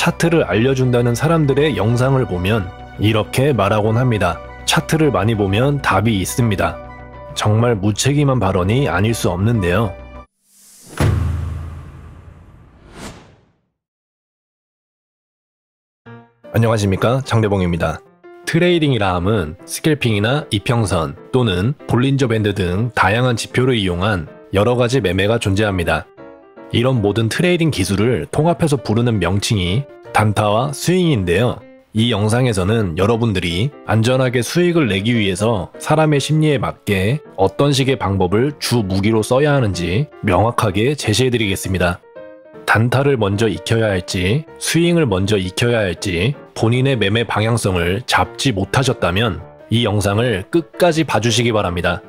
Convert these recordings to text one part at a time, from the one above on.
차트를 알려준다는 사람들의 영상을 보면 이렇게 말하곤 합니다. 차트를 많이 보면 답이 있습니다. 정말 무책임한 발언이 아닐 수 없는데요. 안녕하십니까, 장대봉입니다. 트레이딩이라 함은 스캘핑이나 이평선 또는 볼린저 밴드 등 다양한 지표를 이용한 여러가지 매매가 존재합니다. 이런 모든 트레이딩 기술을 통합해서 부르는 명칭이 단타와 스윙인데요. 이 영상에서는 여러분들이 안전하게 수익을 내기 위해서 사람의 심리에 맞게 어떤 식의 방법을 주 무기로 써야 하는지 명확하게 제시해드리겠습니다. 단타를 먼저 익혀야 할지 스윙을 먼저 익혀야 할지 본인의 매매 방향성을 잡지 못하셨다면 이 영상을 끝까지 봐주시기 바랍니다.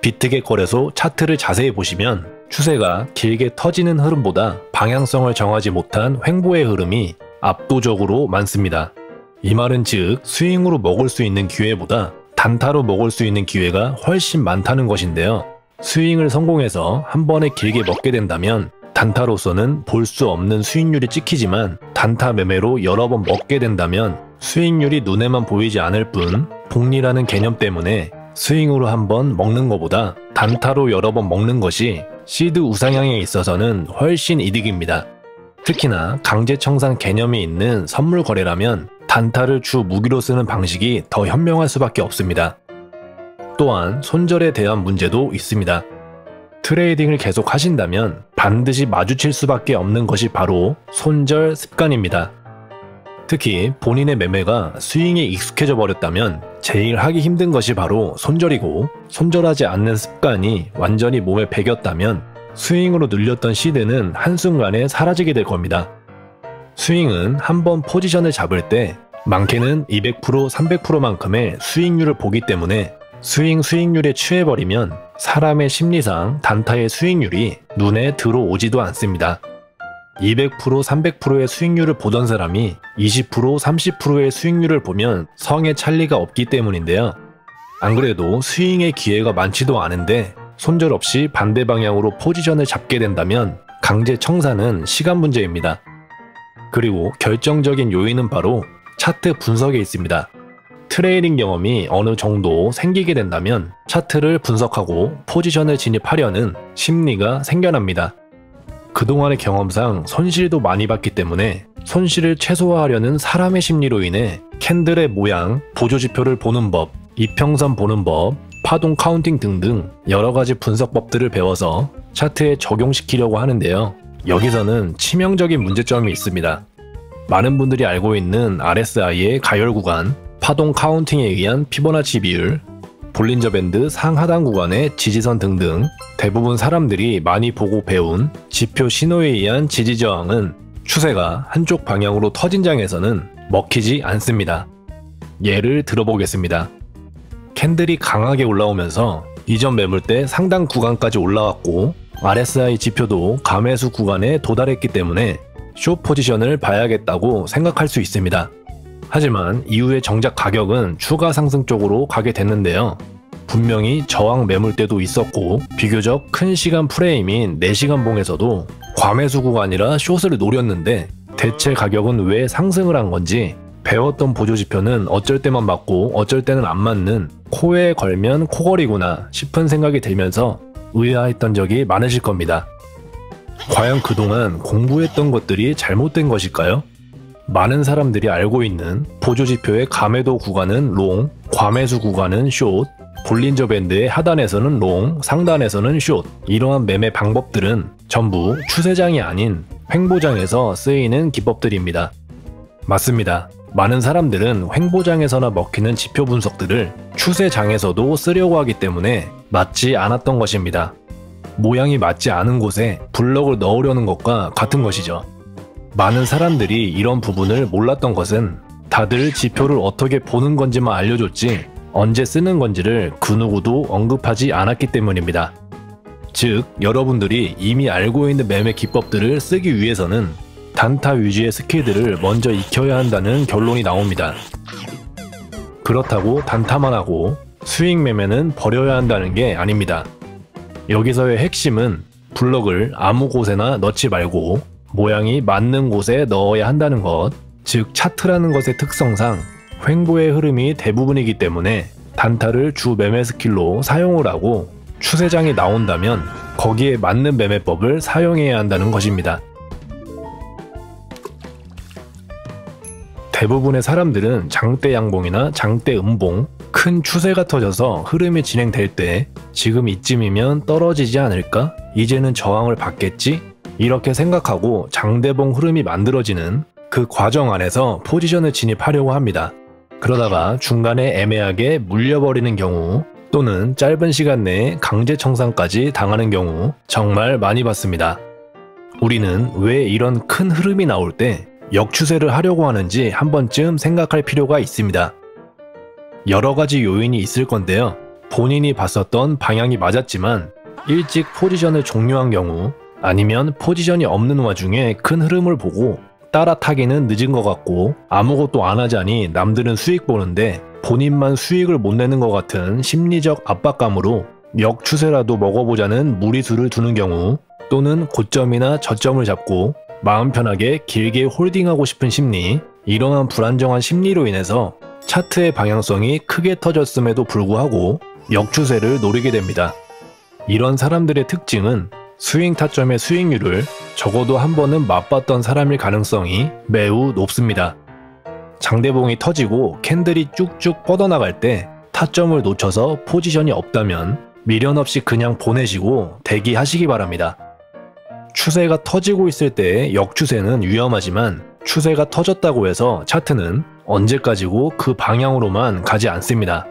비트겟 거래소 차트를 자세히 보시면 추세가 길게 터지는 흐름보다 방향성을 정하지 못한 횡보의 흐름이 압도적으로 많습니다. 이 말은 즉 스윙으로 먹을 수 있는 기회보다 단타로 먹을 수 있는 기회가 훨씬 많다는 것인데요. 스윙을 성공해서 한 번에 길게 먹게 된다면 단타로서는 볼 수 없는 수익률이 찍히지만 단타 매매로 여러 번 먹게 된다면 수익률이 눈에만 보이지 않을 뿐 복리라는 개념 때문에 스윙으로 한 번 먹는 것보다 단타로 여러 번 먹는 것이 시드 우상향에 있어서는 훨씬 이득입니다. 특히나 강제청산 개념이 있는 선물 거래라면 단타를 주 무기로 쓰는 방식이 더 현명할 수밖에 없습니다. 또한 손절에 대한 문제도 있습니다. 트레이딩을 계속 하신다면 반드시 마주칠 수밖에 없는 것이 바로 손절 습관입니다. 특히 본인의 매매가 스윙에 익숙해져 버렸다면 제일 하기 힘든 것이 바로 손절이고, 손절하지 않는 습관이 완전히 몸에 배겼다면 스윙으로 늘렸던 시드는 한순간에 사라지게 될 겁니다. 스윙은 한번 포지션을 잡을 때 많게는 200%, 300%만큼의 수익률을 보기 때문에 수익률에 취해버리면 사람의 심리상 단타의 수익률이 눈에 들어오지도 않습니다. 200%, 300%의 수익률을 보던 사람이 20%, 30%의 수익률을 보면 성에 찰리가 없기 때문인데요. 안 그래도 스윙의 기회가 많지도 않은데 손절 없이 반대 방향으로 포지션을 잡게 된다면 강제 청산은 시간 문제입니다. 그리고 결정적인 요인은 바로 차트 분석에 있습니다. 트레이딩 경험이 어느 정도 생기게 된다면 차트를 분석하고 포지션을 진입하려는 심리가 생겨납니다. 그동안의 경험상 손실도 많이 봤기 때문에 손실을 최소화하려는 사람의 심리로 인해 캔들의 모양, 보조지표를 보는 법, 이평선 보는 법, 파동 카운팅 등등 여러가지 분석법들을 배워서 차트에 적용시키려고 하는데요. 여기서는 치명적인 문제점이 있습니다. 많은 분들이 알고 있는 RSI의 가열 구간, 파동 카운팅에 의한 피보나치 비율, 볼린저 밴드 상하단 구간의 지지선 등등 대부분 사람들이 많이 보고 배운 지표 신호에 의한 지지 저항은 추세가 한쪽 방향으로 터진 장에서는 먹히지 않습니다. 예를 들어보겠습니다. 캔들이 강하게 올라오면서 이전 매물대 상단 구간까지 올라왔고 RSI 지표도 감매수 구간에 도달했기 때문에 숏 포지션을 봐야겠다고 생각할 수 있습니다. 하지만 이후에 정작 가격은 추가 상승 쪽으로 가게 됐는데요. 분명히 저항 매물대도 있었고 비교적 큰 시간 프레임인 4시간 봉에서도 과매수 구간이라 숏을 노렸는데 대체 가격은 왜 상승을 한 건지 배웠던 보조지표는 어쩔 때만 맞고 어쩔 때는 안 맞는 코에 걸면 코걸이구나 싶은 생각이 들면서 의아했던 적이 많으실 겁니다. 과연 그동안 공부했던 것들이 잘못된 것일까요? 많은 사람들이 알고 있는 보조지표의 가매도 구간은 롱, 과매수 구간은 숏, 볼린저 밴드의 하단에서는 롱, 상단에서는 숏, 이러한 매매 방법들은 전부 추세장이 아닌 횡보장에서 쓰이는 기법들입니다. 맞습니다. 많은 사람들은 횡보장에서나 먹히는 지표 분석들을 추세장에서도 쓰려고 하기 때문에 맞지 않았던 것입니다. 모양이 맞지 않은 곳에 블럭을 넣으려는 것과 같은 것이죠. 많은 사람들이 이런 부분을 몰랐던 것은 다들 지표를 어떻게 보는 건지만 알려줬지 언제 쓰는 건지를 그 누구도 언급하지 않았기 때문입니다. 즉, 여러분들이 이미 알고 있는 매매 기법들을 쓰기 위해서는 단타 위주의 스킬들을 먼저 익혀야 한다는 결론이 나옵니다. 그렇다고 단타만 하고 수익 매매는 버려야 한다는 게 아닙니다. 여기서의 핵심은 블럭을 아무 곳에나 넣지 말고 모양이 맞는 곳에 넣어야 한다는 것, 즉 차트라는 것의 특성상 횡보의 흐름이 대부분이기 때문에 단타를 주 매매 스킬로 사용을 하고 추세장이 나온다면 거기에 맞는 매매법을 사용해야 한다는 것입니다. 대부분의 사람들은 장대 양봉이나 장대 음봉, 큰 추세가 터져서 흐름이 진행될 때 지금 이쯤이면 떨어지지 않을까? 이제는 저항을 받겠지? 이렇게 생각하고 장대봉 흐름이 만들어지는 그 과정 안에서 포지션을 진입하려고 합니다. 그러다가 중간에 애매하게 물려버리는 경우 또는 짧은 시간 내에 강제 청산까지 당하는 경우 정말 많이 봤습니다. 우리는 왜 이런 큰 흐름이 나올 때 역추세를 하려고 하는지 한 번쯤 생각할 필요가 있습니다. 여러 가지 요인이 있을 건데요. 본인이 봤었던 방향이 맞았지만 일찍 포지션을 종료한 경우, 아니면 포지션이 없는 와중에 큰 흐름을 보고 따라 타기는 늦은 것 같고 아무것도 안 하자니 남들은 수익 보는데 본인만 수익을 못 내는 것 같은 심리적 압박감으로 역추세라도 먹어보자는 무리수를 두는 경우, 또는 고점이나 저점을 잡고 마음 편하게 길게 홀딩하고 싶은 심리, 이러한 불안정한 심리로 인해서 차트의 방향성이 크게 터졌음에도 불구하고 역추세를 노리게 됩니다. 이런 사람들의 특징은 스윙 타점의 수익률을 적어도 한 번은 맛봤던 사람일 가능성이 매우 높습니다. 장대봉이 터지고 캔들이 쭉쭉 뻗어나갈 때 타점을 놓쳐서 포지션이 없다면 미련 없이 그냥 보내시고 대기하시기 바랍니다. 추세가 터지고 있을 때의 역추세는 위험하지만 추세가 터졌다고 해서 차트는 언제까지고 그 방향으로만 가지 않습니다.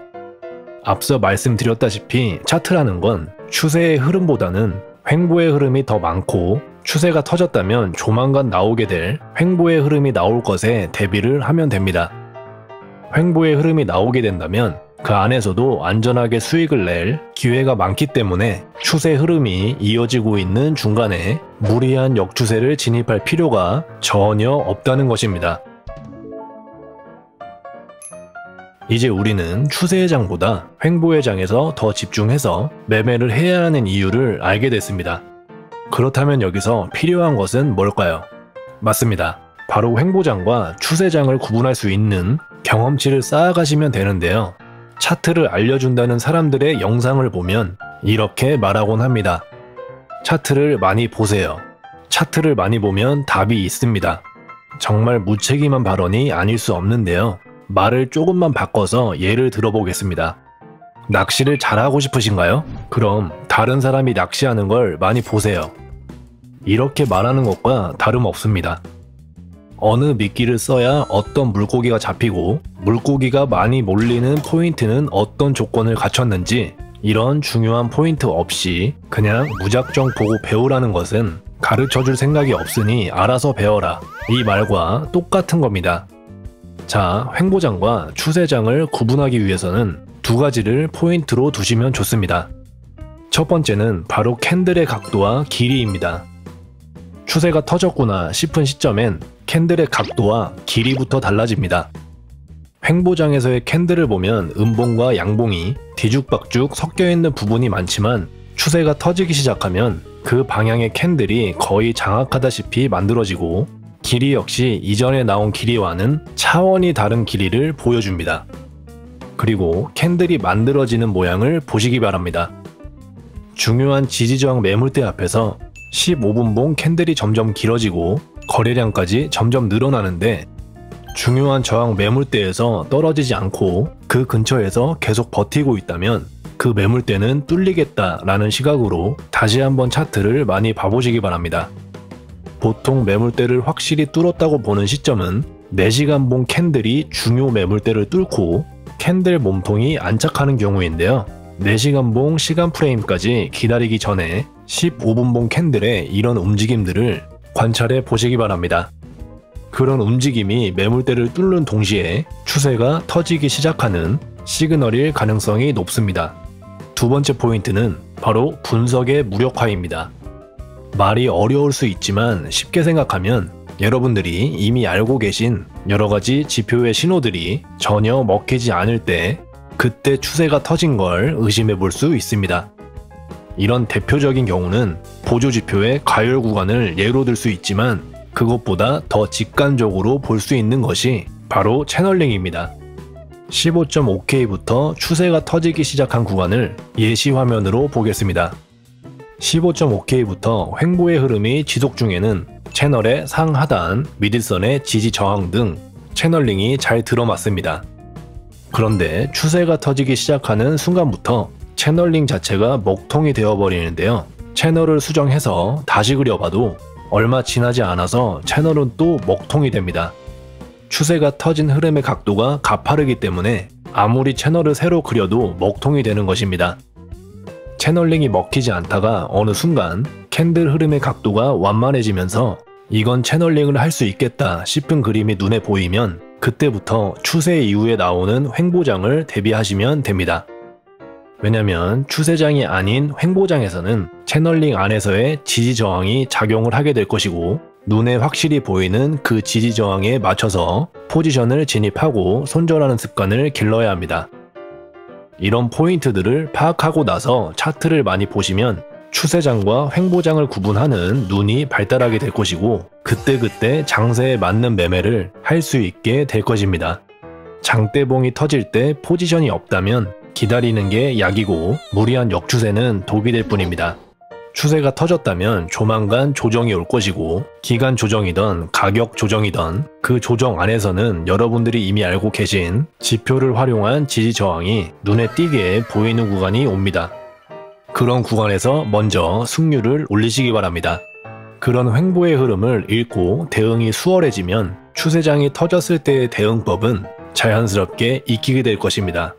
앞서 말씀드렸다시피 차트라는 건 추세의 흐름보다는 횡보의 흐름이 더 많고 추세가 터졌다면 조만간 나오게 될 횡보의 흐름이 나올 것에 대비를 하면 됩니다. 횡보의 흐름이 나오게 된다면 그 안에서도 안전하게 수익을 낼 기회가 많기 때문에 추세 흐름이 이어지고 있는 중간에 무리한 역추세를 진입할 필요가 전혀 없다는 것입니다. 이제 우리는 추세의 장보다 횡보의 장에서 더 집중해서 매매를 해야 하는 이유를 알게 됐습니다. 그렇다면 여기서 필요한 것은 뭘까요? 맞습니다. 바로 횡보장과 추세장을 구분할 수 있는 경험치를 쌓아가시면 되는데요. 차트를 알려준다는 사람들의 영상을 보면 이렇게 말하곤 합니다. 차트를 많이 보세요. 차트를 많이 보면 답이 있습니다. 정말 무책임한 발언이 아닐 수 없는데요. 말을 조금만 바꿔서 예를 들어보겠습니다. 낚시를 잘하고 싶으신가요? 그럼 다른 사람이 낚시하는 걸 많이 보세요. 이렇게 말하는 것과 다름없습니다. 어느 미끼를 써야 어떤 물고기가 잡히고 물고기가 많이 몰리는 포인트는 어떤 조건을 갖췄는지, 이런 중요한 포인트 없이 그냥 무작정 보고 배우라는 것은 가르쳐줄 생각이 없으니 알아서 배워라, 이 말과 똑같은 겁니다. 자, 횡보장과 추세장을 구분하기 위해서는 두 가지를 포인트로 두시면 좋습니다. 첫 번째는 바로 캔들의 각도와 길이입니다. 추세가 터졌구나 싶은 시점엔 캔들의 각도와 길이부터 달라집니다. 횡보장에서의 캔들을 보면 음봉과 양봉이 뒤죽박죽 섞여있는 부분이 많지만 추세가 터지기 시작하면 그 방향의 캔들이 거의 장악하다시피 만들어지고 길이 역시 이전에 나온 길이와는 차원이 다른 길이를 보여줍니다. 그리고 캔들이 만들어지는 모양을 보시기 바랍니다. 중요한 지지저항 매물대 앞에서 15분봉 캔들이 점점 길어지고 거래량까지 점점 늘어나는데, 중요한 저항 매물대에서 떨어지지 않고 그 근처에서 계속 버티고 있다면 그 매물대는 뚫리겠다라는 시각으로 다시 한번 차트를 많이 봐보시기 바랍니다. 보통 매물대를 확실히 뚫었다고 보는 시점은 4시간봉 캔들이 중요 매물대를 뚫고 캔들 몸통이 안착하는 경우인데요. 4시간봉 시간 프레임까지 기다리기 전에 15분봉 캔들의 이런 움직임들을 관찰해 보시기 바랍니다. 그런 움직임이 매물대를 뚫는 동시에 추세가 터지기 시작하는 시그널일 가능성이 높습니다. 두 번째 포인트는 바로 분석의 무력화입니다. 말이 어려울 수 있지만 쉽게 생각하면 여러분들이 이미 알고 계신 여러가지 지표의 신호들이 전혀 먹히지 않을 때 그때 추세가 터진 걸 의심해 볼 수 있습니다. 이런 대표적인 경우는 보조지표의 가열 구간을 예로 들 수 있지만 그것보다 더 직관적으로 볼 수 있는 것이 바로 채널링입니다. 15.5K부터 추세가 터지기 시작한 구간을 예시 화면으로 보겠습니다. 15.5K부터 횡보의 흐름이 지속 중에는 채널의 상하단, 미들선의 지지 저항 등 채널링이 잘 들어맞습니다. 그런데 추세가 터지기 시작하는 순간부터 채널링 자체가 먹통이 되어버리는데요. 채널을 수정해서 다시 그려봐도 얼마 지나지 않아서 채널은 또 먹통이 됩니다. 추세가 터진 흐름의 각도가 가파르기 때문에 아무리 채널을 새로 그려도 먹통이 되는 것입니다. 채널링이 먹히지 않다가 어느 순간 캔들 흐름의 각도가 완만해지면서 이건 채널링을 할 수 있겠다 싶은 그림이 눈에 보이면 그때부터 추세 이후에 나오는 횡보장을 대비하시면 됩니다. 왜냐면 추세장이 아닌 횡보장에서는 채널링 안에서의 지지저항이 작용을 하게 될 것이고 눈에 확실히 보이는 그 지지저항에 맞춰서 포지션을 진입하고 손절하는 습관을 길러야 합니다. 이런 포인트들을 파악하고 나서 차트를 많이 보시면 추세장과 횡보장을 구분하는 눈이 발달하게 될 것이고 그때그때 장세에 맞는 매매를 할 수 있게 될 것입니다. 장대봉이 터질 때 포지션이 없다면 기다리는 게 약이고 무리한 역추세는 독이 될 뿐입니다. 추세가 터졌다면 조만간 조정이 올 것이고 기간 조정이든 가격 조정이든 그 조정 안에서는 여러분들이 이미 알고 계신 지표를 활용한 지지 저항이 눈에 띄게 보이는 구간이 옵니다. 그런 구간에서 먼저 승률을 올리시기 바랍니다. 그런 횡보의 흐름을 읽고 대응이 수월해지면 추세장이 터졌을 때의 대응법은 자연스럽게 익히게 될 것입니다.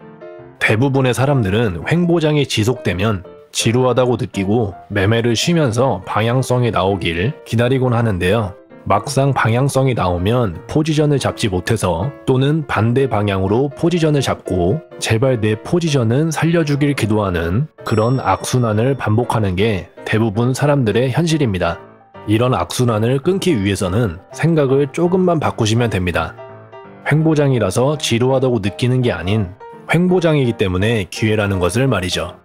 대부분의 사람들은 횡보장이 지속되면 지루하다고 느끼고 매매를 쉬면서 방향성이 나오길 기다리곤 하는데요. 막상 방향성이 나오면 포지션을 잡지 못해서 또는 반대 방향으로 포지션을 잡고 제발 내 포지션은 살려주길 기도하는 그런 악순환을 반복하는 게 대부분 사람들의 현실입니다. 이런 악순환을 끊기 위해서는 생각을 조금만 바꾸시면 됩니다. 횡보장이라서 지루하다고 느끼는 게 아닌 횡보장이기 때문에 기회라는 것을 말이죠.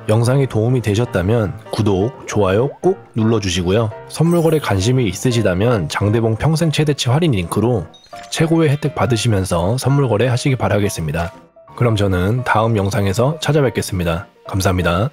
영상이 도움이 되셨다면 구독, 좋아요 꼭 눌러주시고요. 선물거래 관심이 있으시다면 장대봉 평생 최대치 할인 링크로 최고의 혜택 받으시면서 선물거래 하시기 바라겠습니다. 그럼 저는 다음 영상에서 찾아뵙겠습니다. 감사합니다.